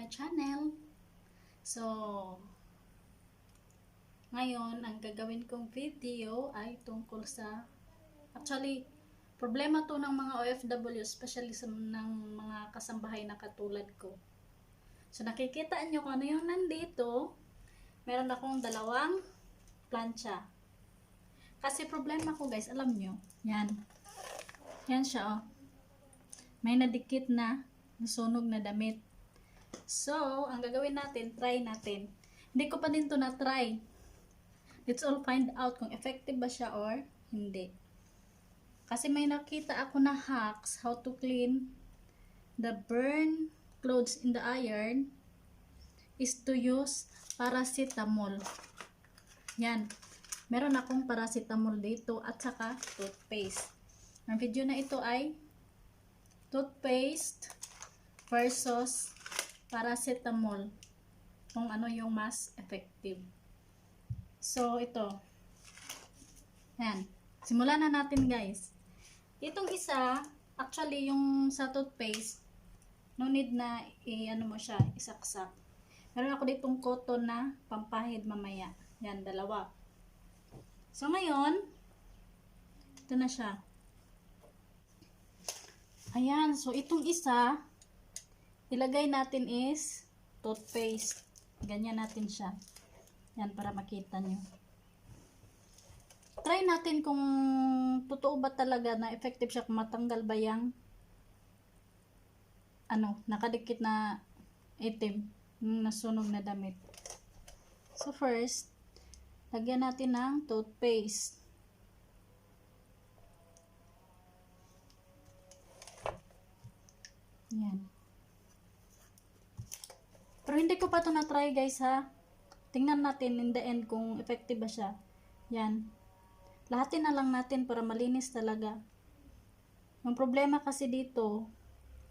my channel. So, ngayon, ang gagawin kong video ay tungkol sa, actually, problema to ng mga OFW, especially sa ng mga kasambahay na katulad ko. So, nakikita nyo kung ano yung nandito. Meron akong dalawang plancha. Kasi problema ko guys, alam nyo, yan. Yan siya, oh. May nadikit na nasunog na damit. So, ang gagawin natin, try natin. Hindi ko pa din to na-try. Let's all find out kung effective ba siya or hindi. Kasi may nakita ako na hacks how to clean the burn clothes in the iron is to use paracetamol. Yan. Meron akong paracetamol dito at saka toothpaste. Ang video na ito ay toothpaste versus paracetamol. Kung ano yung mas effective. So, ito. Yan. Simulan na natin, guys. Itong isa, actually, yung sa toothpaste, no need na i-ano mo siya, isaksak. Meron ako ditong cotton na pampahid mamaya. Yan, dalawa. So, ngayon, ito na siya. Ayan. So, itong isa, ilagay natin is toothpaste. Ganyan natin siya. Yan, para makita nyo. Try natin kung totoo ba talaga na effective siya, kung matanggal ba yung nakadikit na itim, yung nasunog na damit. So first, lagyan natin ng toothpaste. Yan. Pero hindi ko pa ito na-try guys ha. Tingnan natin in the end kung effective ba siya. Yan. Lahatin na lang natin para malinis talaga. Ang problema kasi dito,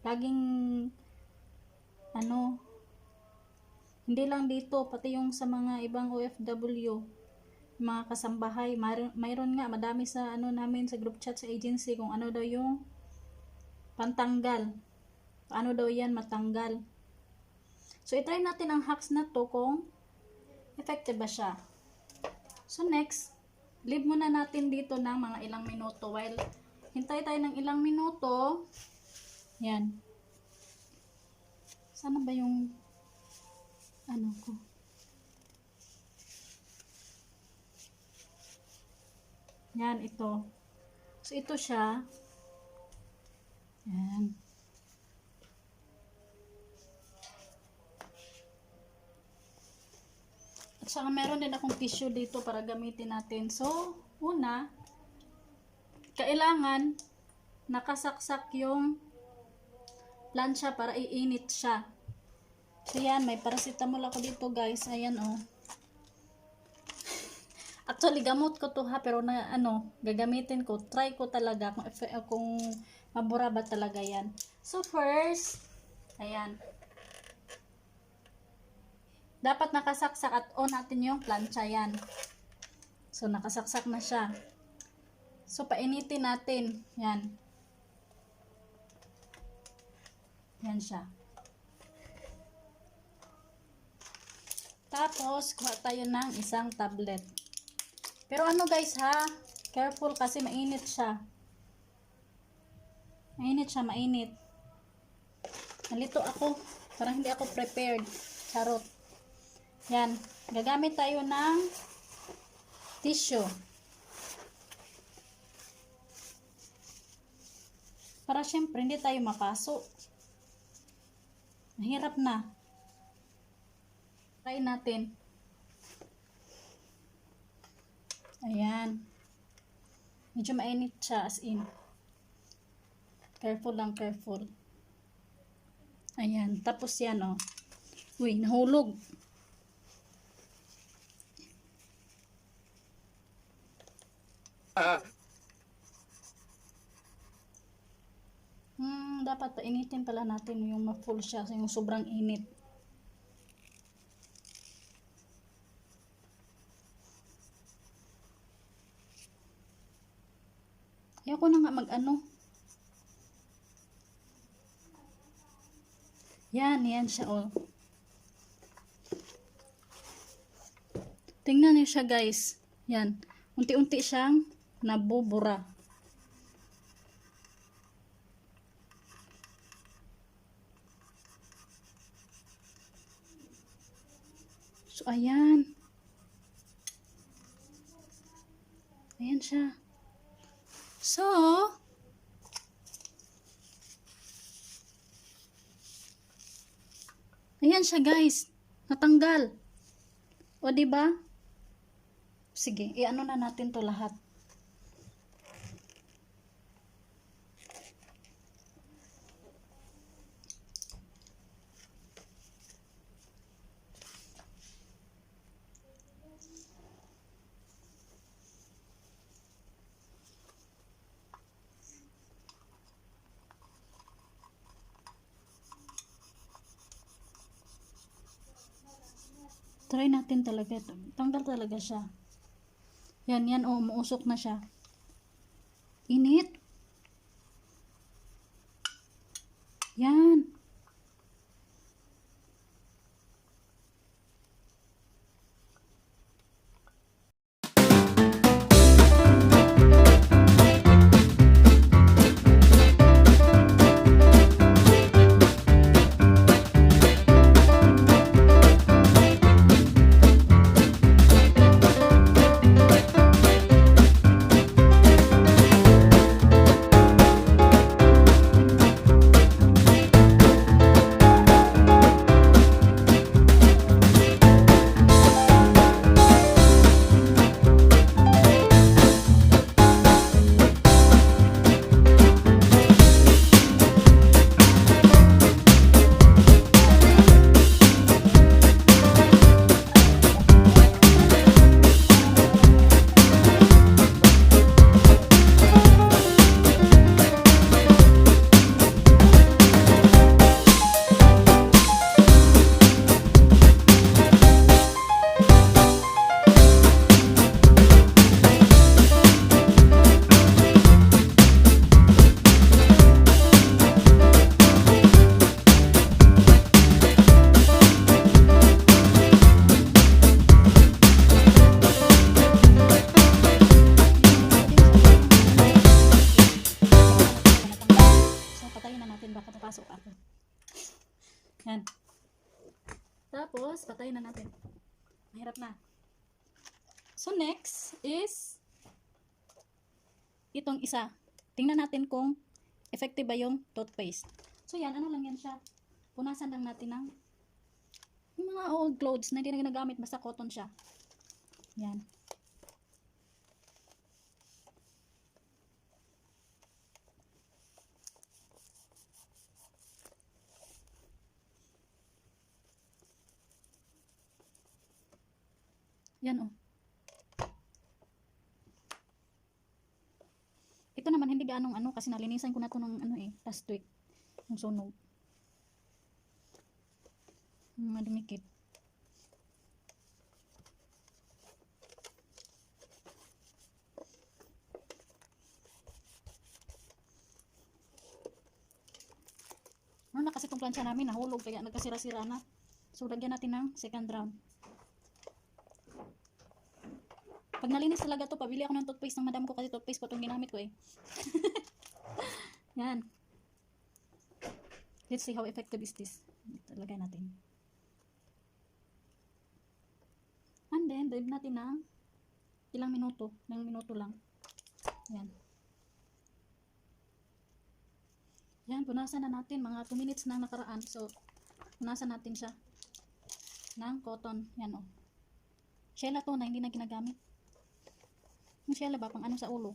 laging hindi lang dito, pati yung sa mga ibang OFW, mga kasambahay, mayroon nga, madami sa namin sa group chat sa agency kung ano daw yung pantanggal. Paano daw yan matanggal. So, itry natin ang hacks na to kung effective ba siya. So, next, leave muna natin dito ng mga ilang minuto. While hintay tayo ng ilang minuto, yan. Sana ba yung ko? Yan, ito. So, ito siya. Yan. At saka meron din akong tissue dito para gamitin natin. So, una, kailangan nakasaksak yung plancha para iinit siya. So, yan, may paracetamol ako dito guys. Ayan, oh. Actually, gamot ko to ha, pero gagamitin ko. Try ko talaga kung mabura ba talaga yan. So, first, ayan. Dapat nakasaksak at on natin yung plancha yan. So, nakasaksak na siya. So, painitin natin. Yan. Yan siya. Tapos, kuha tayo ng isang tablet. Pero guys ha, careful kasi mainit siya. Mainit siya, mainit. Nalito ako. Parang hindi ako prepared. Charot. Yan. Gagamit tayo ng tissue. Para syempre hindi tayo mapaso. Mahirap na. Try natin. Ayan. Medyo mainit siya as in. Careful lang, careful. Ayan. Tapos yan, oh. Uy, nahulog. Dapat painitin pala natin yung ma-full siya, yung sobrang init. Ayoko na nga yan siya, oh. Tingnan niyo siya guys. Yan. Unti-unti siyang nabubura. So, ayan. Ayan siya. So, ayan siya guys. Natanggal. O, diba? Sige, i-ano na natin to lahat. Try natin talaga ito. Tanggal talaga siya. Yan, yan. O, umuusok na siya. Init. Yan. So, patayin na natin. Baka napasok ako. Yan. Tapos, patayin na natin. Mahirap na. So, next is itong isa. Tingnan natin kung effective ba yung toothpaste. So, yan. Ano lang yan siya? Punasan lang natin ng yung mga old clothes na hindi na ginagamit. Basta cotton siya. Yan. Yan oh. Ito naman hindi gaanong ano kasi nalinisan ko na to ng ano last week. Yung sunog. Madumikit. Ano na kasi itong plancha namin nahulog kaya nagkasira-sira na. So lagyan natin ng second round. Pag nalinis talaga to, pabili ako ng toothpaste ng madam ko kasi toothpaste ko itong ginamit ko eh. Yan. Let's see how effective is this. Lagay natin. And then, dive natin ng ilang minuto. Ilang minuto lang. Yan. Yan, punasan na natin. Mga 2 minutes na nakaraan. So, punasan natin siya ng cotton. Yan o. Shella to na hindi na ginagamit. Yung shella ba? Pang ano sa ulo.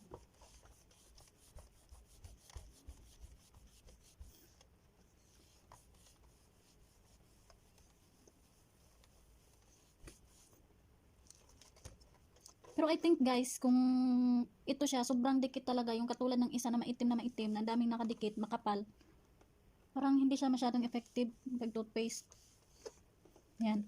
Pero I think guys, kung ito siya, sobrang dikit talaga. Yung katulad ng isa na maitim na daming nakadikit, makapal. Parang hindi siya masyadong effective pag toothpaste. Yan.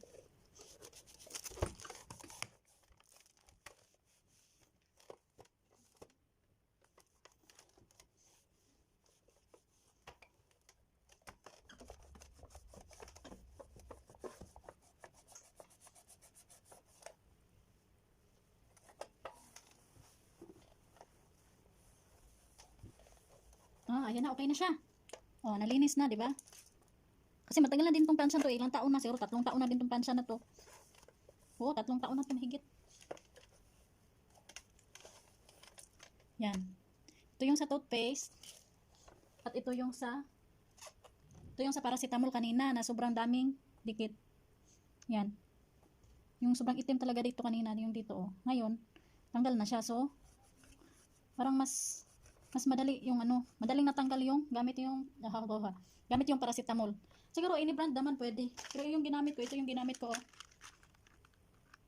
ayan na, okay na siya. Oh, nalinis na, di ba? Kasi matagal na din tong plancha to, ilang taon na, siguro 3 taon na din tong plancha na to. Oo, 3 taon na to mahigit. Yan. Ito yung sa toothpaste. At ito yung sa paracetamol kanina na sobrang daming dikit. Yan. Yung sobrang itim talaga dito kanina, yung dito oh. Ngayon, tanggal na siya. So, parang mas madali yung ano, madaling natanggal yung gamit yung paracetamol. Siguro any brand naman pwede. Pero yung ginamit ko, ito yung ginamit ko oh.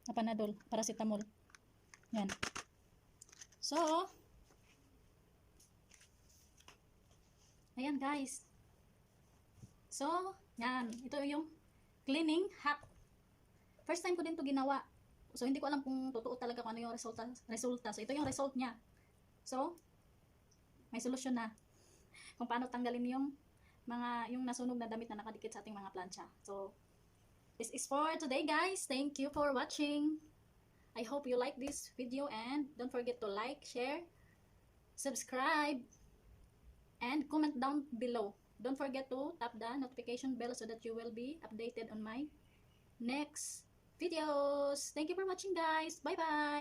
Na Panadol, paracetamol. Yan. So, ayan guys. So, yan. Ito yung cleaning hack. First time ko din to ginawa. So, hindi ko alam kung totoo talaga kung ano yung resulta. So, ito yung result niya. So, may solusyon na kung paano tanggalin yung nasunog na damit na nakadikit sa ating mga plancha. So, this is for today guys. Thank you for watching. I hope you like this video and don't forget to like, share, subscribe, and comment down below. Don't forget to tap the notification bell so that you will be updated on my next videos. Thank you for watching guys. Bye bye.